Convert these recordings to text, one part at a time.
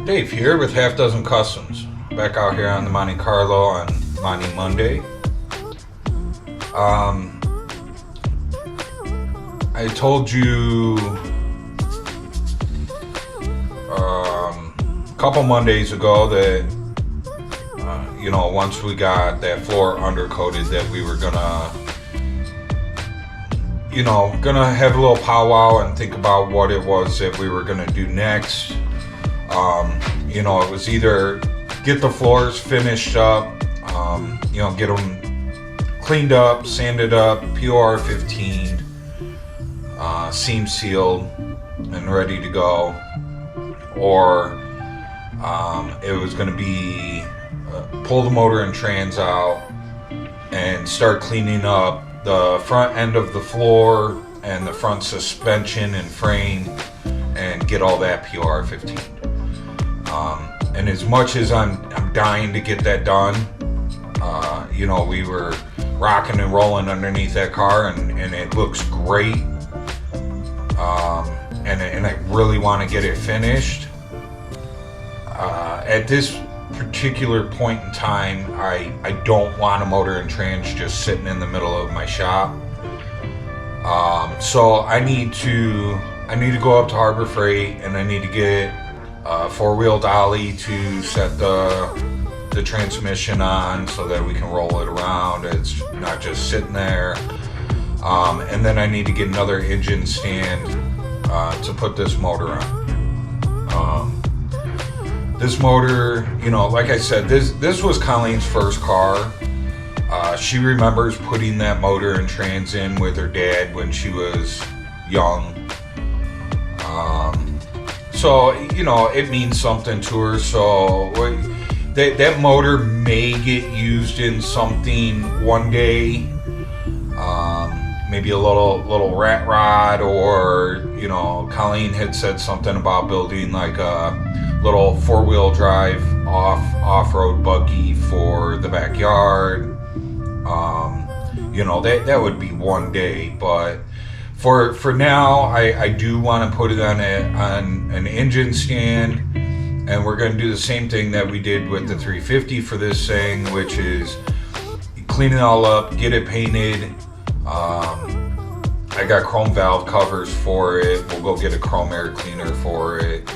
Dave here with Half Dozen Customs. Back out here on the Monte Carlo on Monte Monday. I told you a couple Mondays ago that once we got that floor undercoated that we were gonna have a little powwow and think about what it was that we were gonna do next. It was either get the floors finished up, get them cleaned up, sanded up, POR 15, seam sealed and ready to go, or it was going to be pull the motor and trans out and start cleaning up the front end of the floor and the front suspension and frame and get all that POR 15. And as much as I'm dying to get that done, we were rocking and rolling underneath that car, and it looks great. And I really want to get it finished. At this particular point in time, I don't want a motor and trans just sitting in the middle of my shop. So I need to go up to Harbor Freight, and I need to get a four-wheel dolly to set the transmission on so that we can roll it around. It's not just sitting there. And then I need to get another engine stand to put this motor on. This motor, like I said, this was Colleen's first car. She remembers putting that motor and trans in with her dad when she was young. So, it means something to her. So that motor may get used in something one day. Maybe a little rat rod, or, Colleen had said something about building like a little four-wheel drive off-road buggy for the backyard. That would be one day, but for now, I do want to put it on an engine stand, and we're going to do the same thing that we did with the 350 for this thing, which is clean it all up, get it painted. I got chrome valve covers for it. We'll go get a chrome air cleaner for it.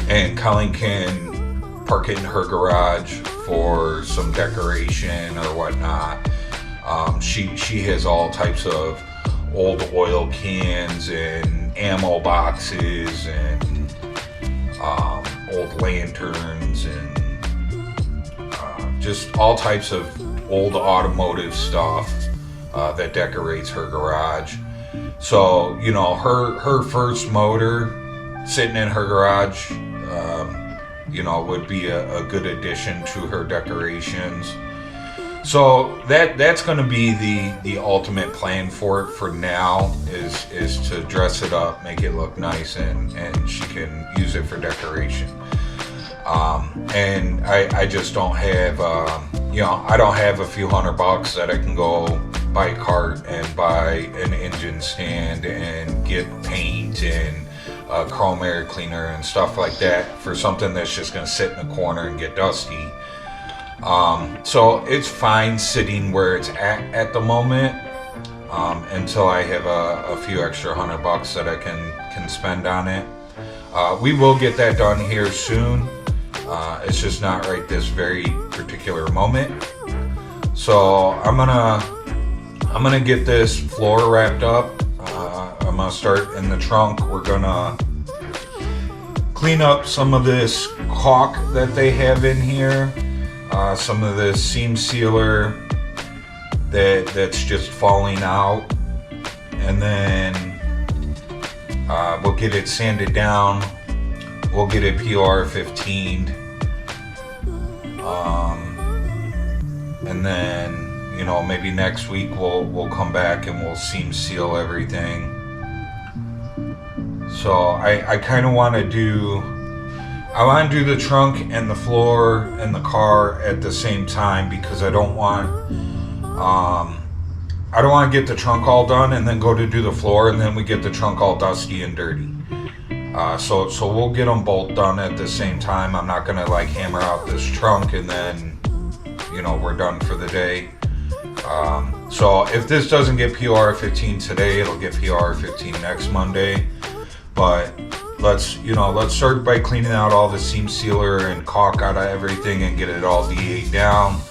And Colleen can park it in her garage for some decoration or whatnot. She has all types of old oil cans and ammo boxes and old lanterns and just all types of old automotive stuff that decorates her garage. So, her first motor sitting in her garage, would be a good addition to her decorations. So that's going to be the ultimate plan for it for now, is to dress it up, make it look nice, and she can use it for decoration. And I just don't have, I don't have a few $100 that I can go buy a cart and buy an engine stand and get paint and a chrome air cleaner and stuff like that for something that's just going to sit in a corner and get dusty. So it's fine sitting where it's at the moment, until I have a few extra $100 that I can spend on it. We will get that done here soon. It's just not right this very particular moment. So I'm gonna get this floor wrapped up. I'm gonna start in the trunk. We're gonna clean up some of this caulk that they have in here. Some of this seam sealer that's just falling out, and then we'll get it sanded down. We'll get it POR 15'd, and then maybe next week we'll come back and we'll seam seal everything. So I kind of want to do the trunk and the floor and the car at the same time, because I don't want to get the trunk all done and then go to do the floor and then we get the trunk all dusty and dirty. So we'll get them both done at the same time. I'm not gonna like hammer out this trunk and then, you know, we're done for the day. So if this doesn't get PR 15 today, it'll get PR 15 next Monday. But let's start by cleaning out all the seam sealer and caulk out of everything and get it all D8 down.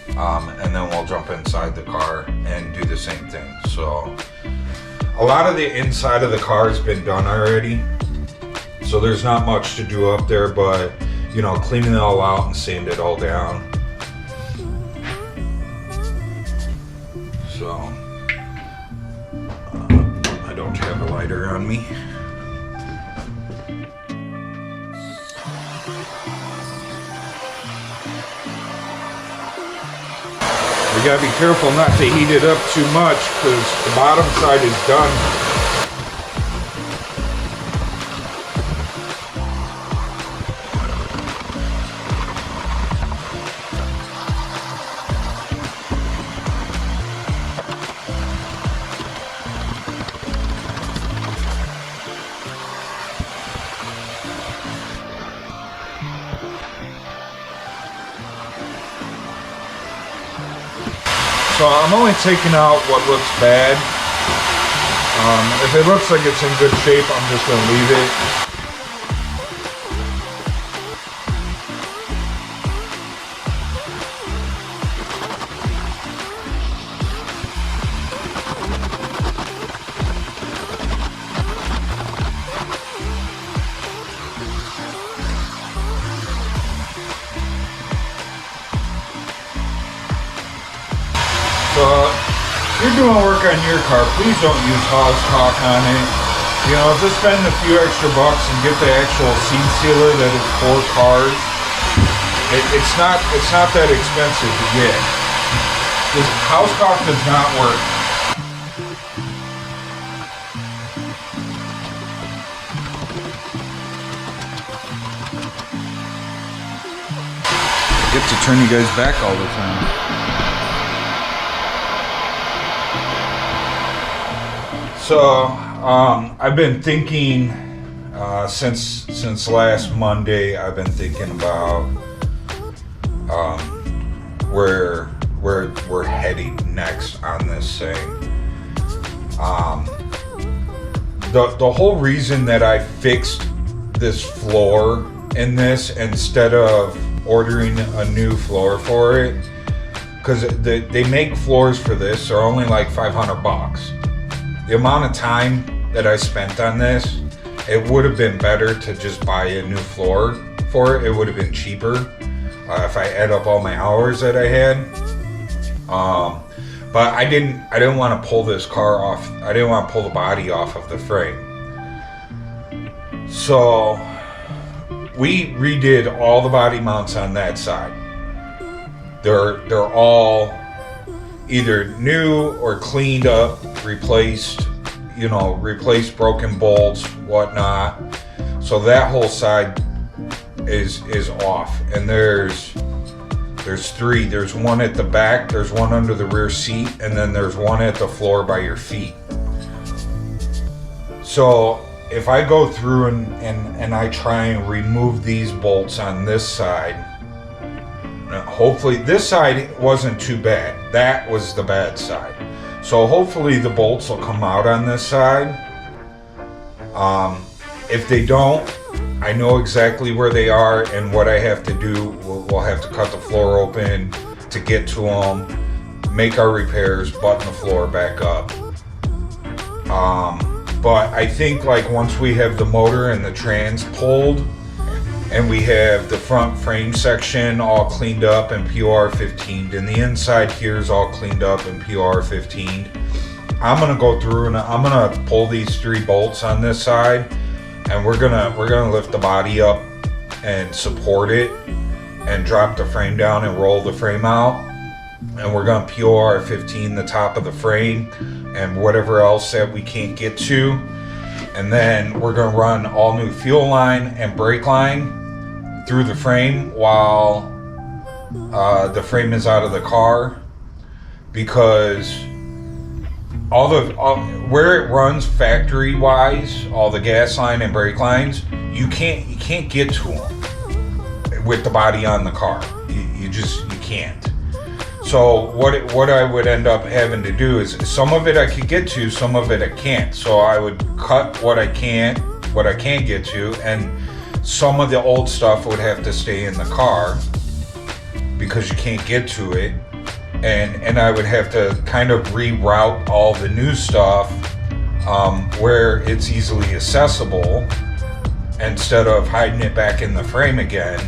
And then we'll jump inside the car and do the same thing. So a lot of the inside of the car has been done already. So there's not much to do up there, but you know, cleaning it all out and sand it all down. So I don't have a lighter on me. We gotta be careful not to heat it up too much because the bottom side is done. So I'm only taking out what looks bad. If it looks like it's in good shape, I'm just going to leave it. So if you're doing work on your car, please don't use hose caulk on it. You know, just spend a few extra bucks and get the actual seam sealer that is for cars. It's not that expensive to get. This house caulk does not work. I get to turn you guys back all the time. So I've been thinking since last Monday. I've been thinking about where we're heading next on this thing. The whole reason that I fixed this floor in this instead of ordering a new floor for it, because they make floors for this. They're only like $500. The amount of time that I spent on this, it would have been better to just buy a new floor for it. It would have been cheaper if I add up all my hours that I had. But I didn't want to pull this car off. I didn't want to pull the body off of the frame. So we redid all the body mounts on that side. They're all either new or cleaned up, replaced broken bolts, whatnot. So that whole side is off. And there's three. There's one at the back, there's one under the rear seat, and then there's one at the floor by your feet. So if I go through and I try and remove these bolts on this side, hopefully this side wasn't too bad. That was the bad side. So hopefully the bolts will come out on this side. If they don't, I know exactly where they are and what I have to do. We'll have to cut the floor open to get to them, make our repairs, button the floor back up. But I think like once we have the motor and the trans pulled, and we have the front frame section all cleaned up and PR 15'd, and the inside here is all cleaned up and PR 15'd, I'm gonna go through and I'm gonna pull these three bolts on this side, and we're gonna lift the body up and support it and drop the frame down and roll the frame out, and we're gonna PR 15 the top of the frame and whatever else that we can't get to. And then we're gonna run all new fuel line and brake line through the frame while the frame is out of the car, because where it runs factory wise, all the gas line and brake lines, you can't get to them with the body on the car. You can't. So what I would end up having to do is, some of it I could get to, some of it I can't. So I would cut what I can't get to, and some of the old stuff would have to stay in the car because you can't get to it. And I would have to kind of reroute all the new stuff where it's easily accessible instead of hiding it back in the frame again.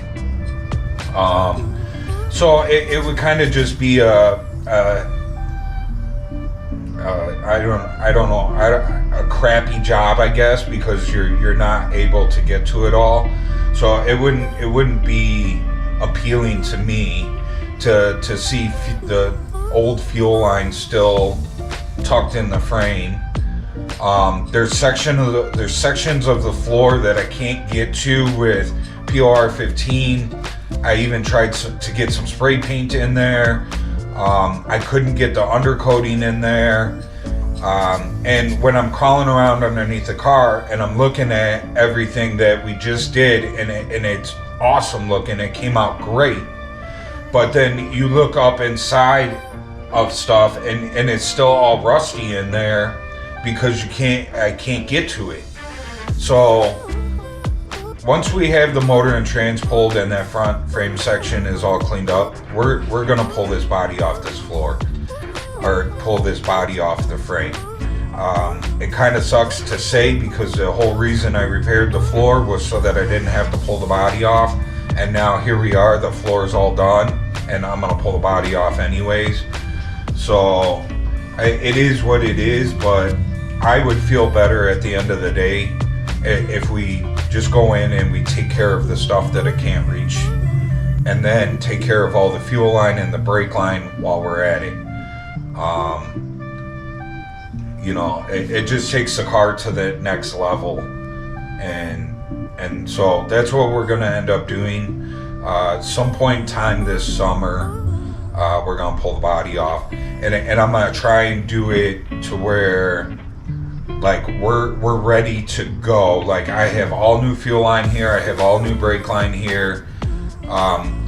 So it would kind of just be a crappy job, I guess, because you're not able to get to it all. So it wouldn't be appealing to me to see the old fuel line still tucked in the frame. There's sections of the floor that I can't get to with POR 15. I even tried to get some spray paint in there. I couldn't get the undercoating in there. And when I'm crawling around underneath the car and I'm looking at everything that we just did, and it's awesome looking, it came out great. But then you look up inside of stuff and it's still all rusty in there because I can't get to it. So once we have the motor and trans pulled and that front frame section is all cleaned up, we're gonna pull this body off this floor, or pull this body off the frame. It kind of sucks to say, because the whole reason I repaired the floor was so that I didn't have to pull the body off, and now here we are, the floor is all done and I'm gonna pull the body off anyways. So it is what it is, but I would feel better at the end of the day if we just go in and we take care of the stuff that I can't reach, and then take care of all the fuel line and the brake line while we're at it. You know, it just takes the car to the next level, and so that's what we're gonna end up doing. Some point in time this summer, we're gonna pull the body off, and I'm gonna try and do it to where, like, we're ready to go. Like, I have all new fuel line here, I have all new brake line here,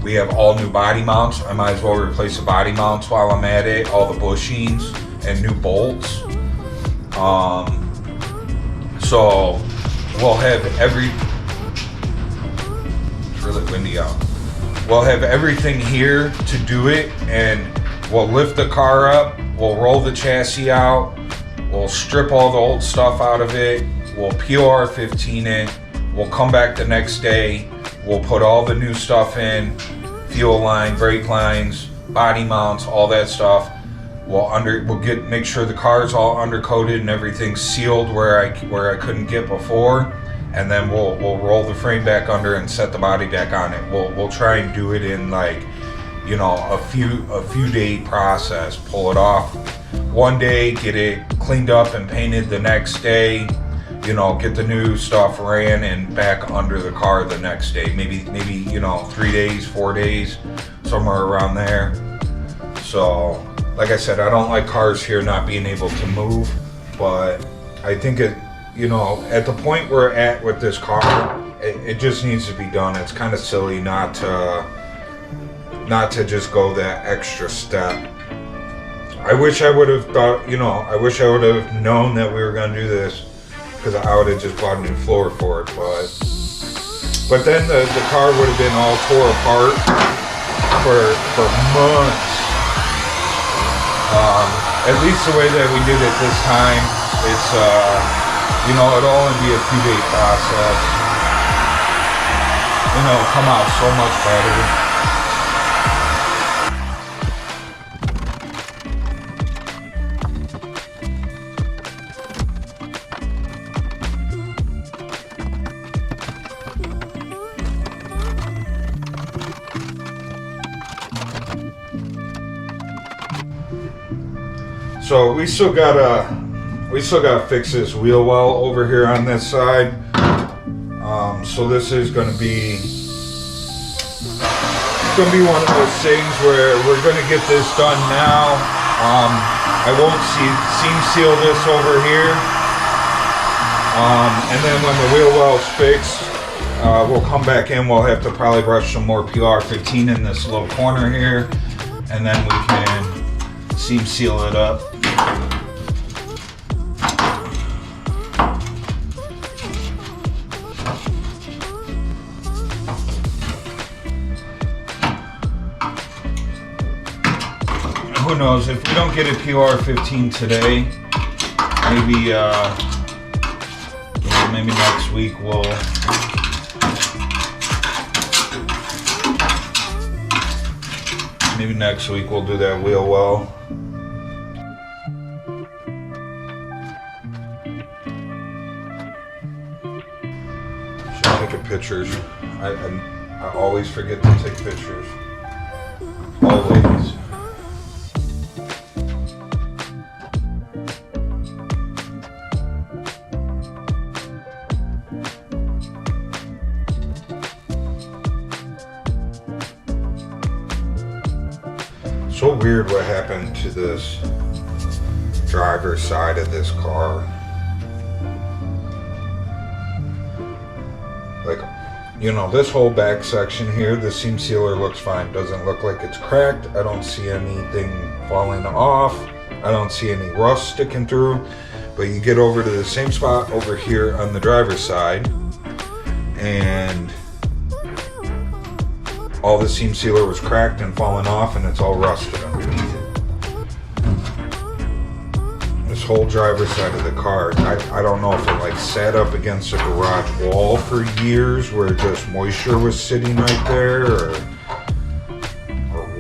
we have all new body mounts. I might as well replace the body mounts while I'm at it, all the bushings and new bolts. So we'll have it's really windy out. We'll have everything here to do it, and we'll lift the car up, we'll roll the chassis out, we'll strip all the old stuff out of it, we'll POR 15 it, we'll come back the next day, we'll put all the new stuff in, fuel line, brake lines, body mounts, all that stuff. We'll make sure the car's all undercoated and everything's sealed where I couldn't get before, and then we'll roll the frame back under and set the body back on it. We'll try and do it in, like, you know, a few day process. Pull it off one day, get it cleaned up and painted the next day, you know, get the new stuff ran and back under the car the next day. Maybe you know, 3 days, 4 days, somewhere around there. So like I said, I don't like cars here not being able to move, but I think it, you know, at the point we're at with this car, it just needs to be done. It's kind of silly not to just go that extra step. I wish I would have thought, you know, I wish I would have known that we were going to do this, because I would have just bought a new floor for it, but then the car would have been all tore apart for months. At least the way that we did it this time, it's, you know, it'll only be a few day process. You know, it'll come out so much better. So we still gotta fix this wheel well over here on this side. So this is gonna be one of those things where we're gonna get this done now, I won't seam seal this over here. And then when the wheel well's fixed, we'll come back in. We'll have to probably brush some more PR15 in this little corner here, and then we can seam seal it up. Who knows, if we don't get a PR15 today, maybe maybe next week we'll do that wheel well. Should take pictures. I always forget to take pictures. Always. So weird what happened to this driver's side of this car. Like, you know, this whole back section here, the seam sealer looks fine. Doesn't look like it's cracked. I don't see anything falling off. I don't see any rust sticking through. But you get over to the same spot over here on the driver's side, and all the seam sealer was cracked and falling off, and it's all rusted underneath it. This whole driver's side of the car, I don't know if it like sat up against a garage wall for years where just moisture was sitting right there, or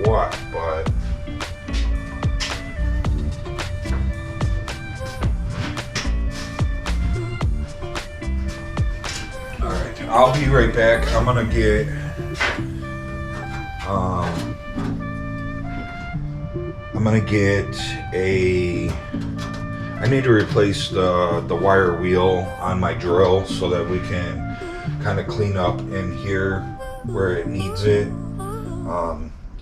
what, but alright, I'll be right back. I'm gonna get I need to replace the wire wheel on my drill so that we can kind of clean up in here where it needs it.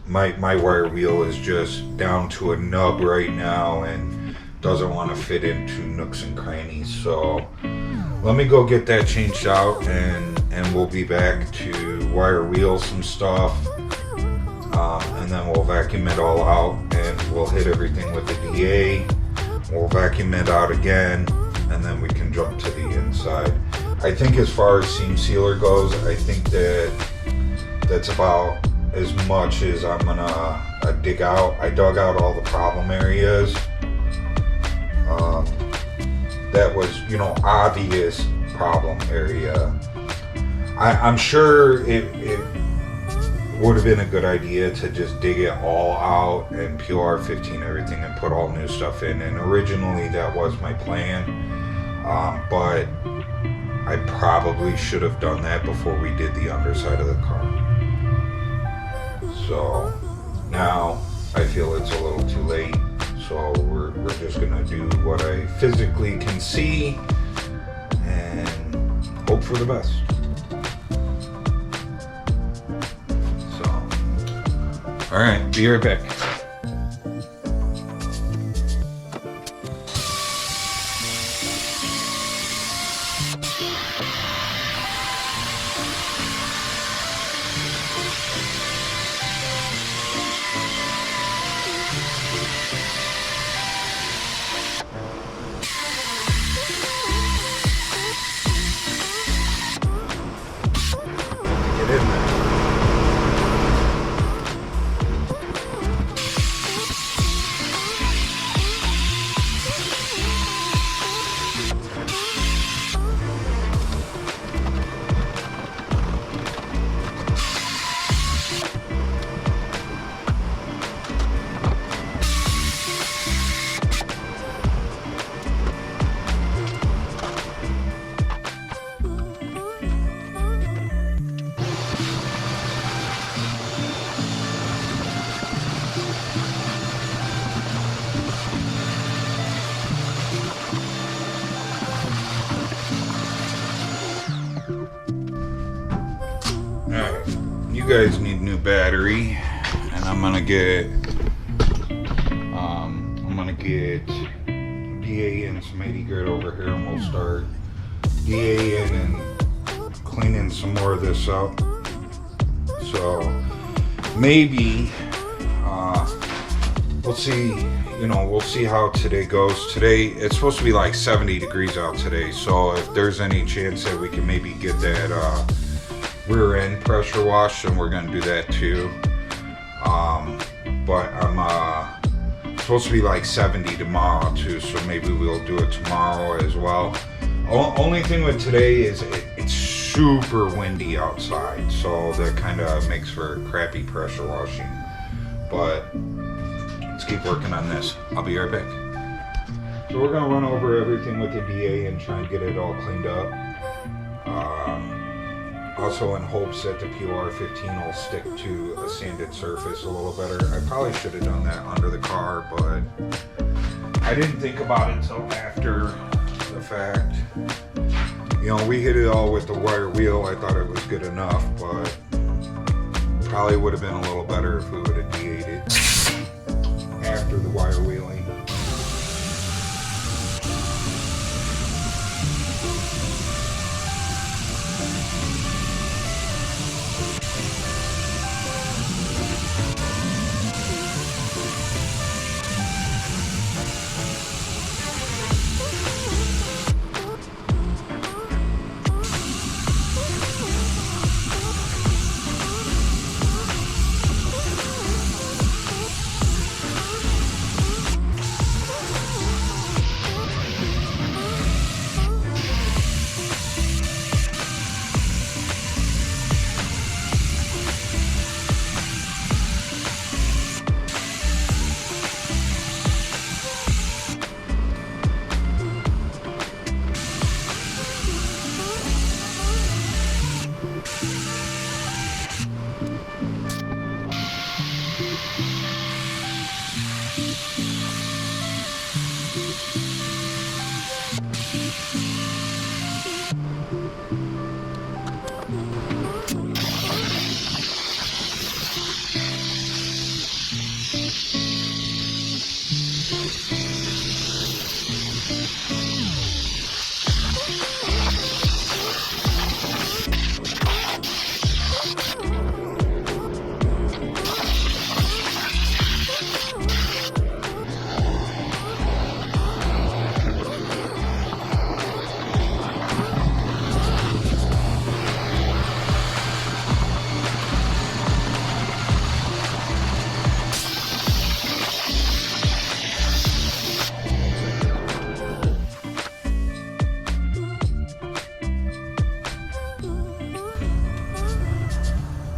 My wire wheel is just down to a nub right now and doesn't want to fit into nooks and crannies. So let me go get that changed out, and we'll be back to wire wheel some stuff. And then we'll vacuum it all out, and we'll hit everything with the DA. We'll vacuum it out again, and then we can jump to the inside. I think as far as seam sealer goes, I think that's about as much as I'm gonna dig out. I dug out all the problem areas. That was, you know, obvious problem area. I'm sure it would have been a good idea to just dig it all out and PR15 everything and put all new stuff in, and originally that was my plan, but I probably should have done that before we did the underside of the car. So now I feel it's a little too late, so we're just gonna do what I physically can see and hope for the best. All right, be right back. Get in there. Guys need new battery, and I'm gonna get get DA-ing some 80 grit over here, and we'll start DA-ing and cleaning some more of this up. So maybe we'll see, you know, we'll see how today goes. Today it's supposed to be like 70 degrees out today, so if there's any chance that we can maybe get that rear end pressure wash, then we're gonna do that too. But I'm supposed to be like 70 tomorrow too, so maybe we'll do it tomorrow as well. Only thing with today is it's super windy outside, so that kind of makes for crappy pressure washing. But let's keep working on this. I'll be right back. So we're gonna run over everything with the DA and try and get it all cleaned up. Also in hopes that the PR15 will stick to a sanded surface a little better. I probably should have done that under the car, but I didn't think about it until after the fact. You know, we hit it all with the wire wheel. I thought it was good enough, but probably would have been a little better if we would have DA'd it after the wire wheeling.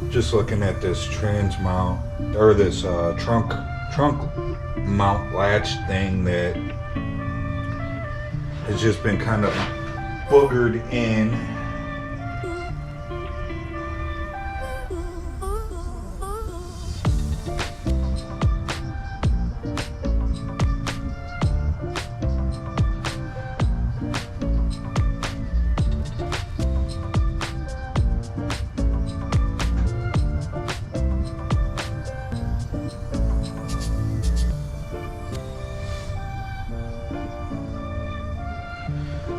Just looking at this trans mount, or this trunk mount latch thing that has just been kind of boogered in.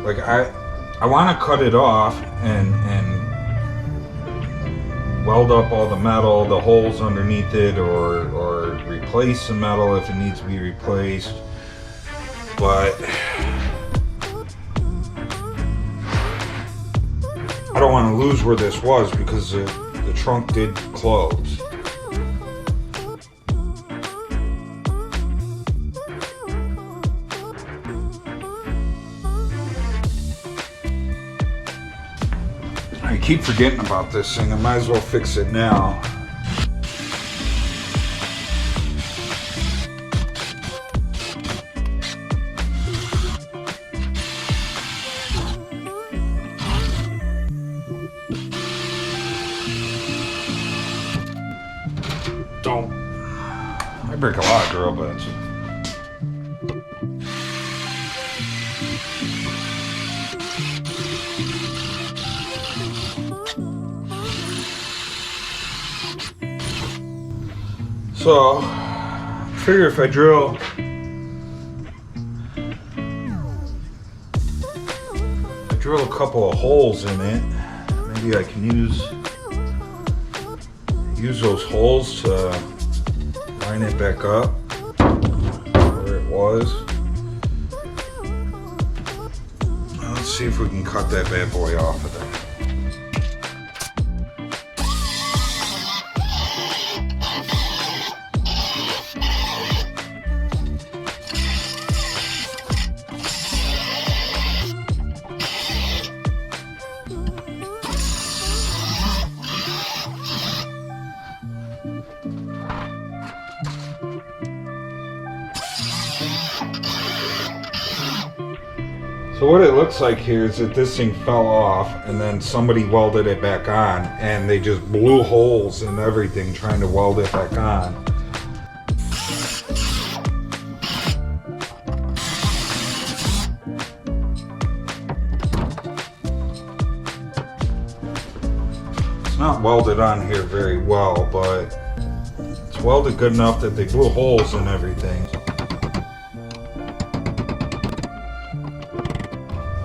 Like I want to cut it off and weld up all the metal, the holes underneath it, or replace the metal if it needs to be replaced. But I don't want to lose where this was because the trunk did close. I keep forgetting about this thing. I might as well fix it now. I break a lot of drill bits. So, I figure if I drill drill a couple of holes in it. Maybe I can use those holes to line it back up where it was. Let's see if we can cut that bad boy off of there. So what it looks like here is that this thing fell off and then somebody welded it back on, and they just blew holes in everything trying to weld it back on. It's not welded on here very well, but it's welded good enough that they blew holes in everything.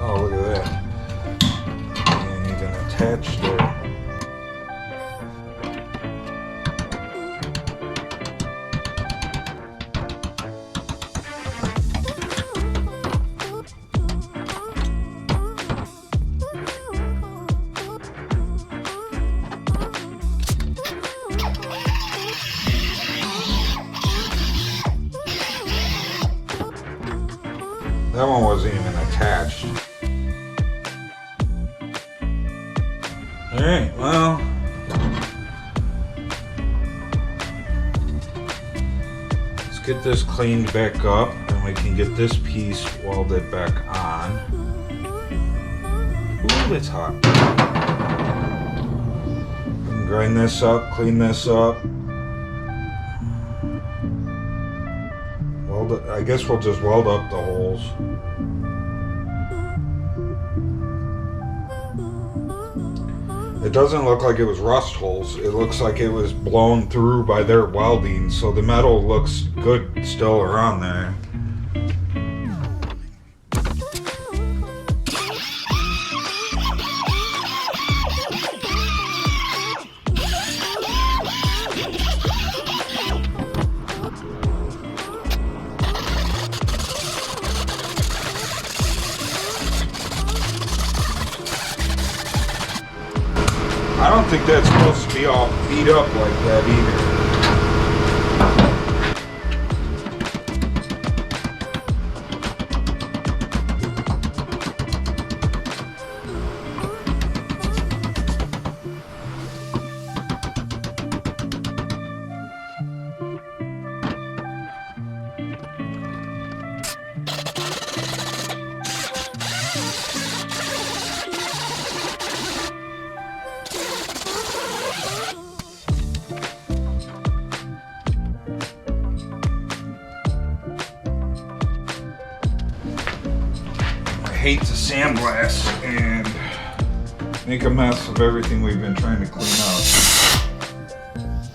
Oh, look at that. And even attached there. That one wasn't even attached. Alright, well, let's get this cleaned back up and we can get this piece welded back on. Ooh, it's hot. We can grind this up, clean this up. Weld it, I guess we'll just weld up the holes. It doesn't look like it was rust holes. It looks like it was blown through by their welding, so the metal looks good still around there. I don't think that's supposed to be all beat up like that either. I hate to sandblast and make a mess of everything we've been trying to clean up.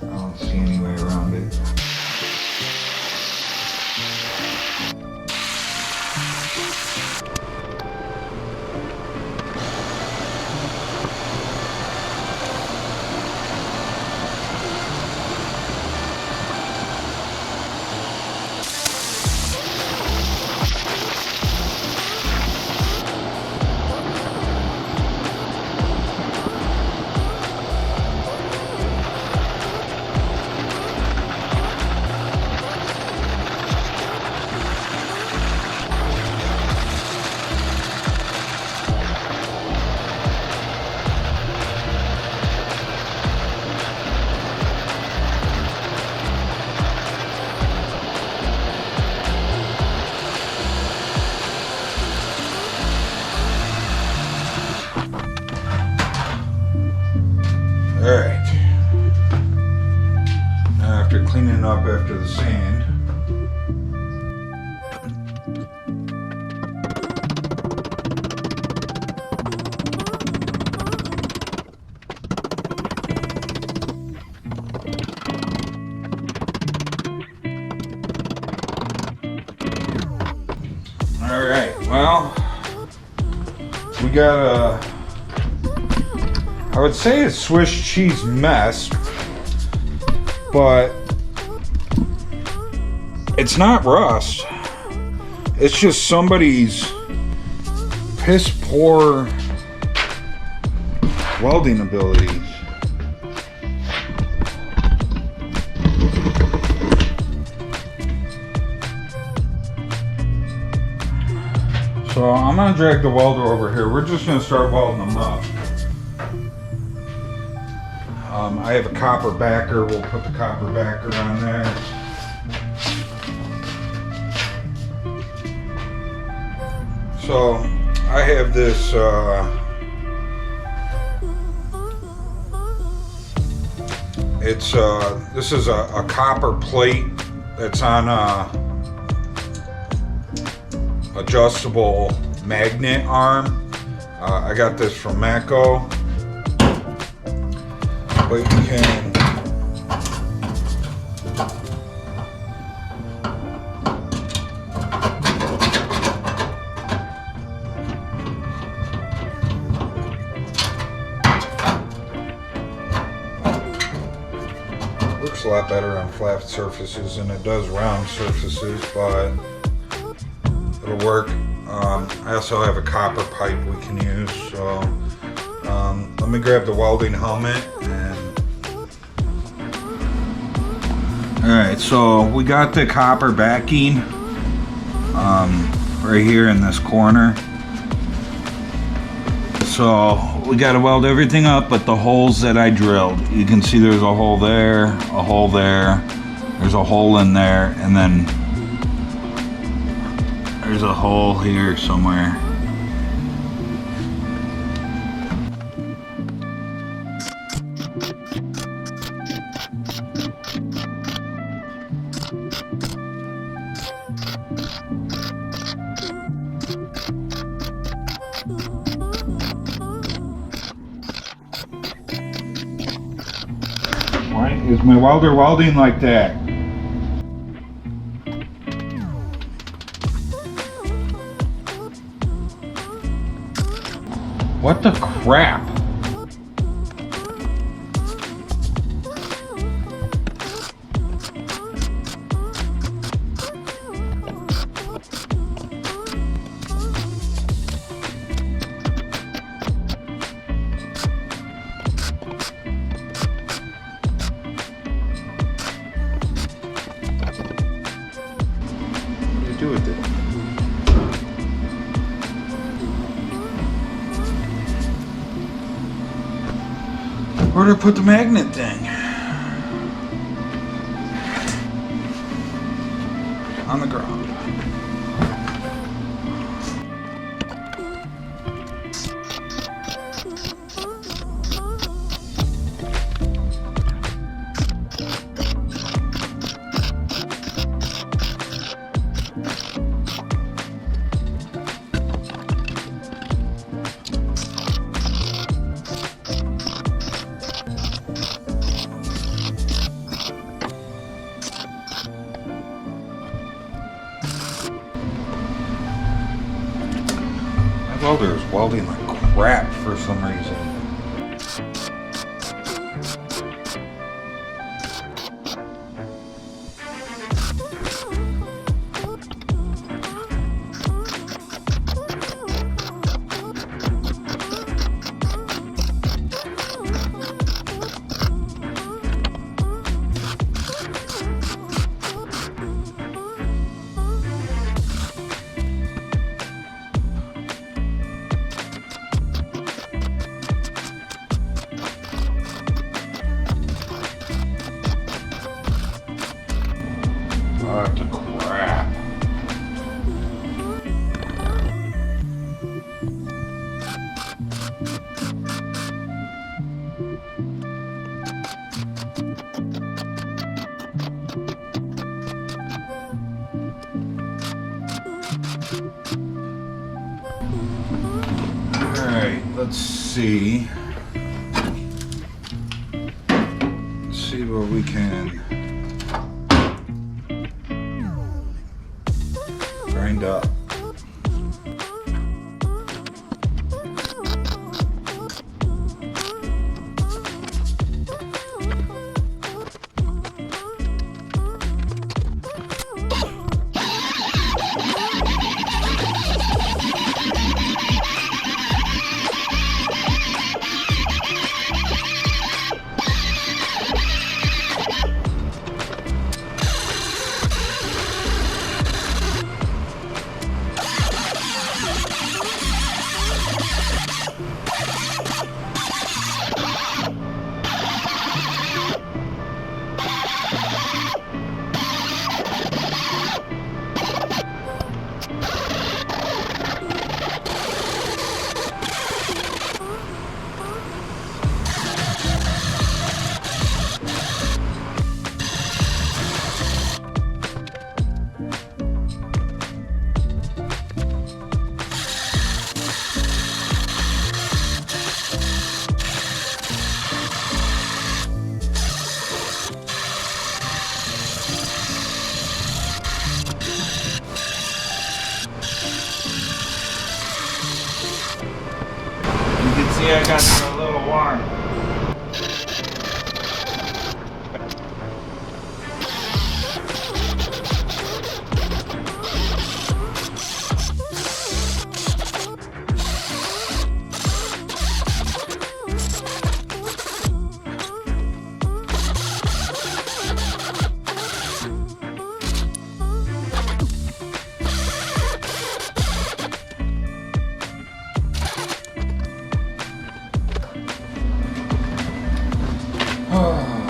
I don't see any way around it. Alright, now after cleaning up after the sand, alright, well, we got a, I would say a Swiss cheese mess, but it's not rust. It's just somebody's piss poor welding abilities. So I'm gonna drag the welder over here. We're just gonna start welding them up. I have a copper backer. We'll put the copper backer on there. So I have this this is a copper plate that's on a adjustable magnet arm. I got this from Mako, but you can works a lot better on flat surfaces than it does round surfaces, but it'll work. I also have a copper pipe we can use, so let me grab the welding helmet. Alright, so we got the copper backing right here in this corner. So we got to weld everything up but the holes that I drilled. You can see there's a hole there, a hole there, there's a hole in there, and then there's a hole here somewhere. Why is my welder welding like that? What the crap? What do you do with it? Where did I put the magnet thing? On the ground. Welder is welding like crap for some reason. What the crap? All right, let's see. Let's see what we can grind up. see I got a little warm.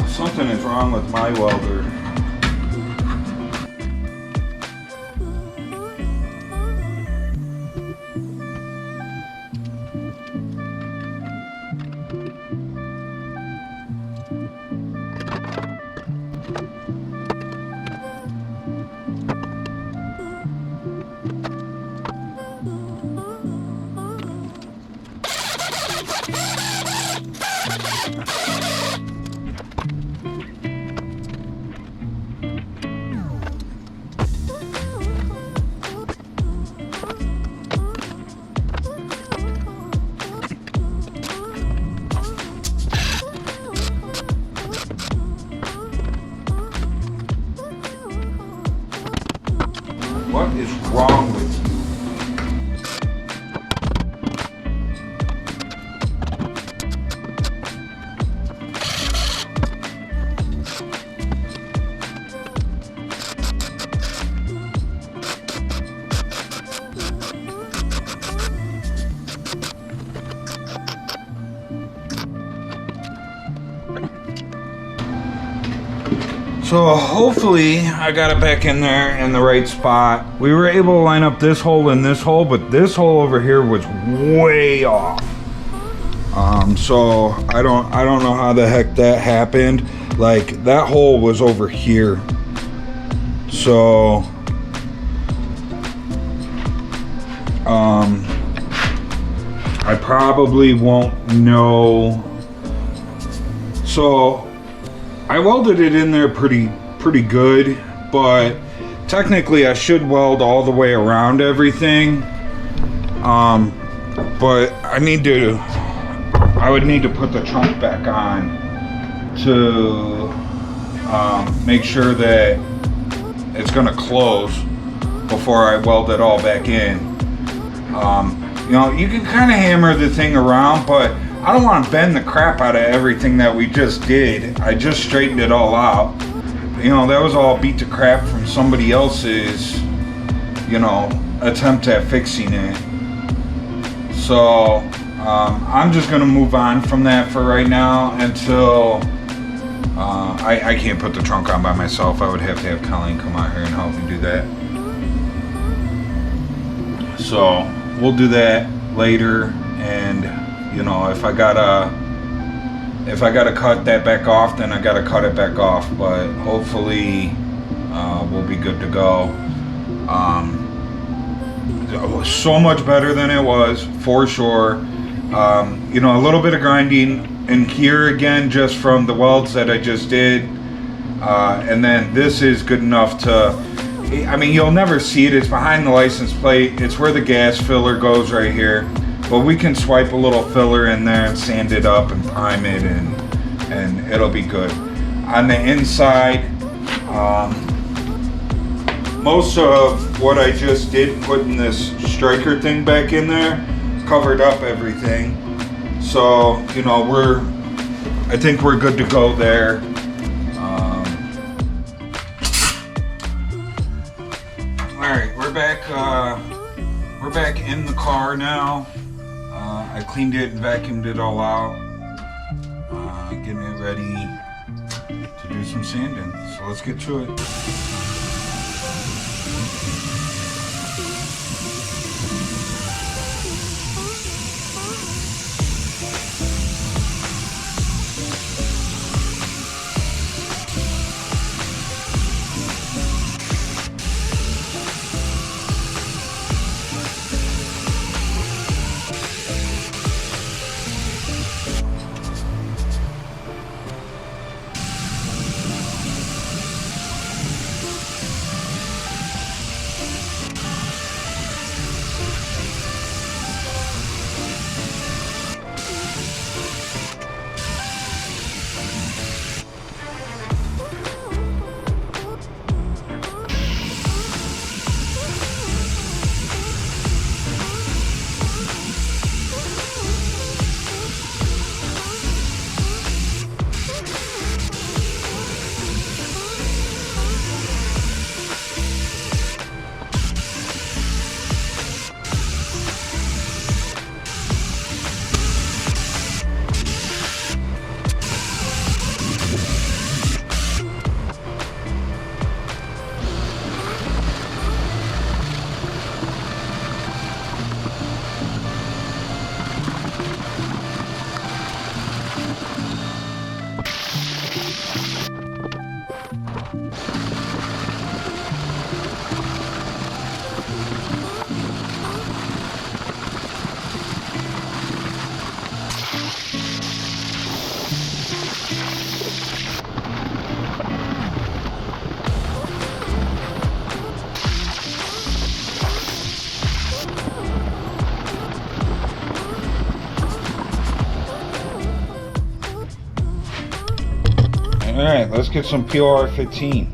Something is wrong with my welder. What is wrong with you? So hopefully I got it back in there in the right spot. We were able to line up this hole and this hole, but this hole over here was way off. So I don't know how the heck that happened. Like that hole was over here. So I probably won't know. So I welded it in there pretty good, but technically I should weld all the way around everything. But I would need to put the trunk back on to make sure that it's gonna close before I weld it all back in. You know, you can kind of hammer the thing around, but I don't want to bend the crap out of everything that we just did. I just straightened it all out. You know, that was all beat to crap from somebody else's, you know, attempt at fixing it. So, I'm just going to move on from that for right now until I can't put the trunk on by myself. I would have to have Colleen come out here and help me do that. So, we'll do that later, and you know, if I gotta cut that back off, then I gotta cut it back off. But hopefully, we'll be good to go. So much better than it was, for sure. You know, a little bit of grinding in here again, just from the welds that I just did, and then this is good enough to. I mean, you'll never see it. It's behind the license plate. It's where the gas filler goes right here. But we can swipe a little filler in there and sand it up and prime it, and it'll be good. On the inside, most of what I just did, putting this striker thing back in there, covered up everything. So, you know, I think we're good to go there. All right, we're back in the car now. I cleaned it and vacuumed it all out, getting it ready to do some sanding. So let's get to it. Alright, let's get some PR15.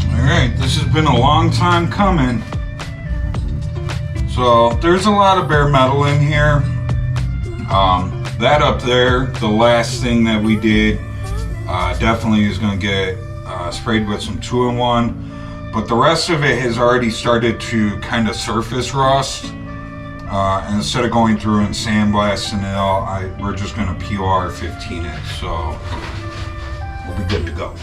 Alright, this has been a long time coming. So there's a lot of bare metal in here. That up there, the last thing that we did, definitely is going to get sprayed with some 2-in-1. But the rest of it has already started to kind of surface rust. And instead of going through and sandblasting it all, we're just going to PR15 it. So we'll be good to go.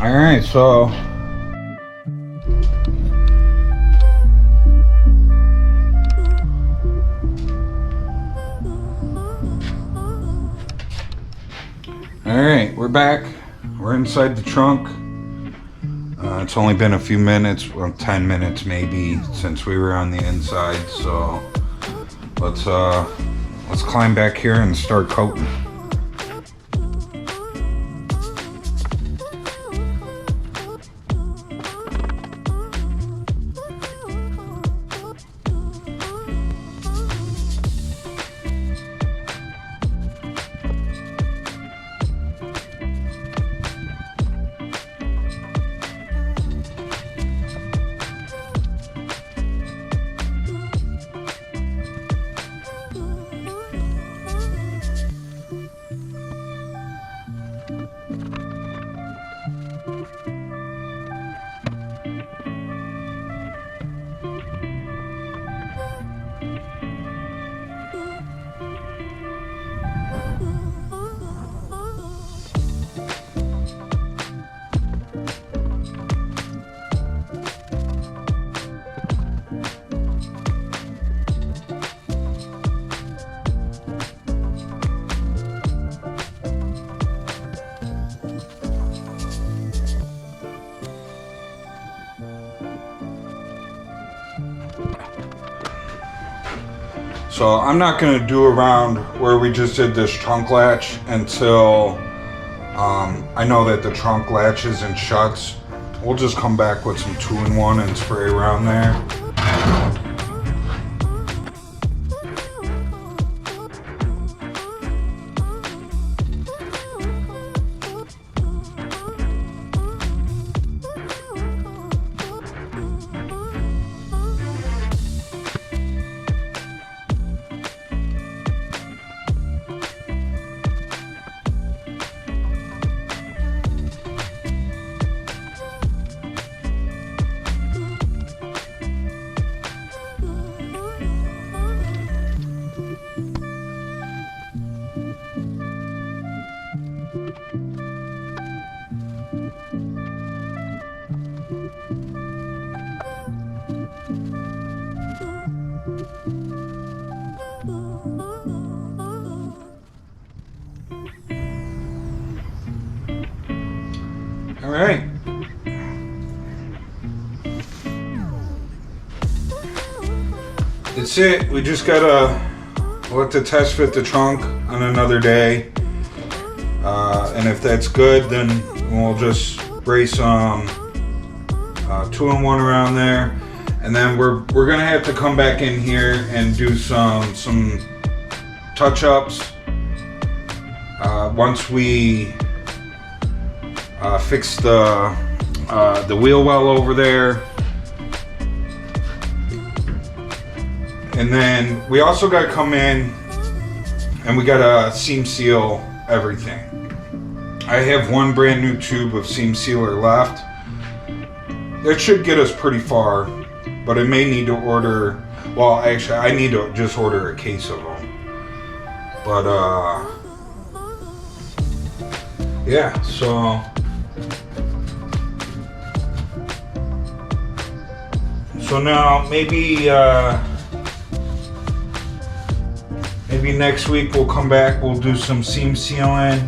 All right, so all right, we're back. We're inside the trunk. It's only been a few minutes, well, 10 minutes maybe, since we were on the inside. So let's climb back here and start coating. So I'm not going to do around where we just did this trunk latch until I know that the trunk latches and shuts. We'll just come back with some 2-in-1 and spray around there. All right. That's it. We just gotta let the test fit the trunk on another day. And if that's good, then we'll just spray some 2-in-1 around there. And then we're gonna have to come back in here and do some touch-ups once we fix the wheel well over there. And then we also got to come in and we got to seam seal everything. I have one brand new tube of seam sealer left. That should get us pretty far, but I may need to order, well actually I need to just order a case of them. But yeah, so now maybe next week we'll come back, we'll do some seam sealing.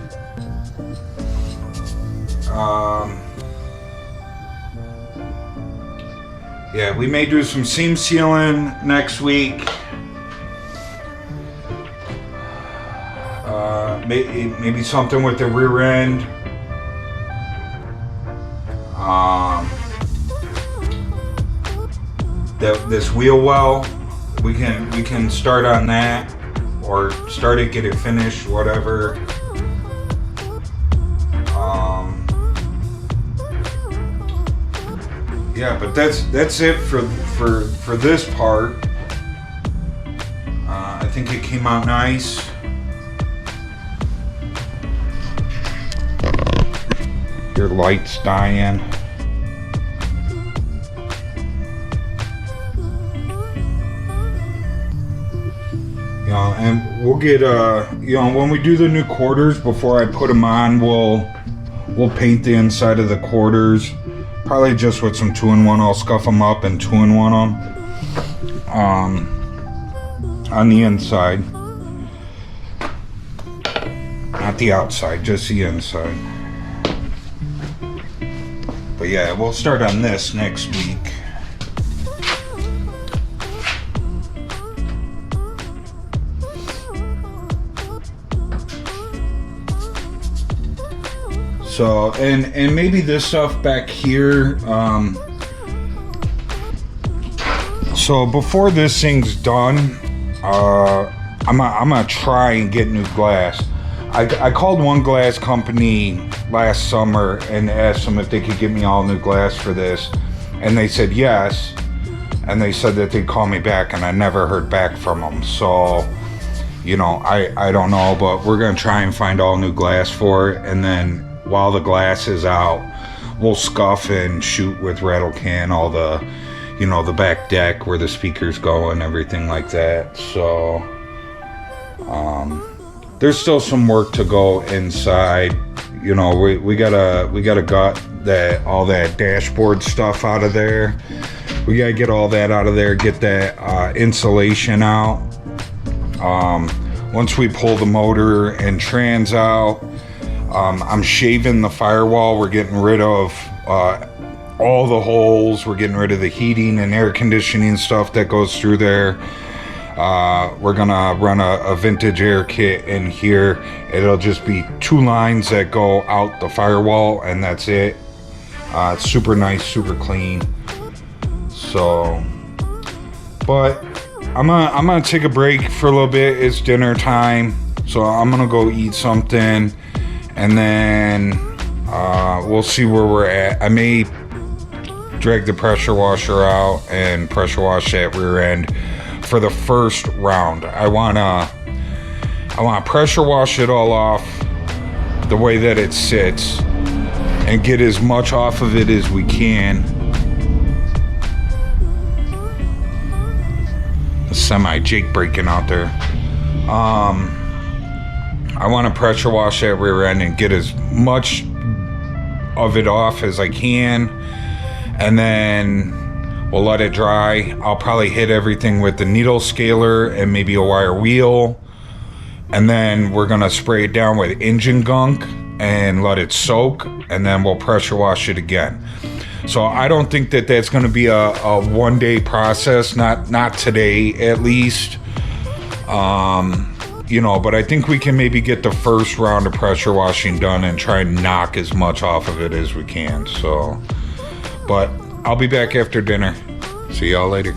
Yeah, we may do some seam sealing next week. Maybe something with the rear end. This wheel well, we can start on that, or start it, get it finished, whatever. Yeah, but that's it for this part. I think it came out nice. Your light's dying. And we'll get when we do the new quarters, before I put them on, we'll paint the inside of the quarters, probably just with some 2-in-1. I'll scuff them up and 2-in-1 them on the inside, not the outside, just the inside. But yeah, we'll start on this next week. So, and maybe this stuff back here. So before this thing's done, I'm gonna try and get new glass. I called one glass company last summer and asked them if they could give me all new glass for this, and they said yes, and they said that they'd call me back, and I never heard back from them. So, you know, I don't know, but we're gonna try and find all new glass for it, and then while the glass is out, we'll scuff and shoot with rattle can all the, you know, the back deck where the speakers go and everything like that. So there's still some work to go inside. You know, we gotta gut that, all that dashboard stuff out of there. We gotta get all that out of there, get that insulation out. Once we pull the motor and trans out, I'm shaving the firewall. We're getting rid of all the holes. We're getting rid of the heating and air conditioning stuff that goes through there. We're gonna run a vintage air kit in here. It'll just be 2 lines that go out the firewall, and that's it. It's super nice, super clean. So, but I'm gonna take a break for a little bit. It's dinner time, so I'm gonna go eat something, and then we'll see where we're at. I may drag the pressure washer out and pressure wash that rear end for the first round. I wanna pressure wash it all off the way that it sits and get as much off of it as we can. The semi Jake breaking out there. I want to pressure wash that rear end and get as much of it off as I can, and then we'll let it dry. I'll probably hit everything with the needle scaler and maybe a wire wheel, and then we're gonna spray it down with engine gunk and let it soak, and then we'll pressure wash it again. So I don't think that that's going to be a one-day process, not today at least. You know, but I think we can maybe get the first round of pressure washing done and try and knock as much off of it as we can. So, but I'll be back after dinner. See y'all later.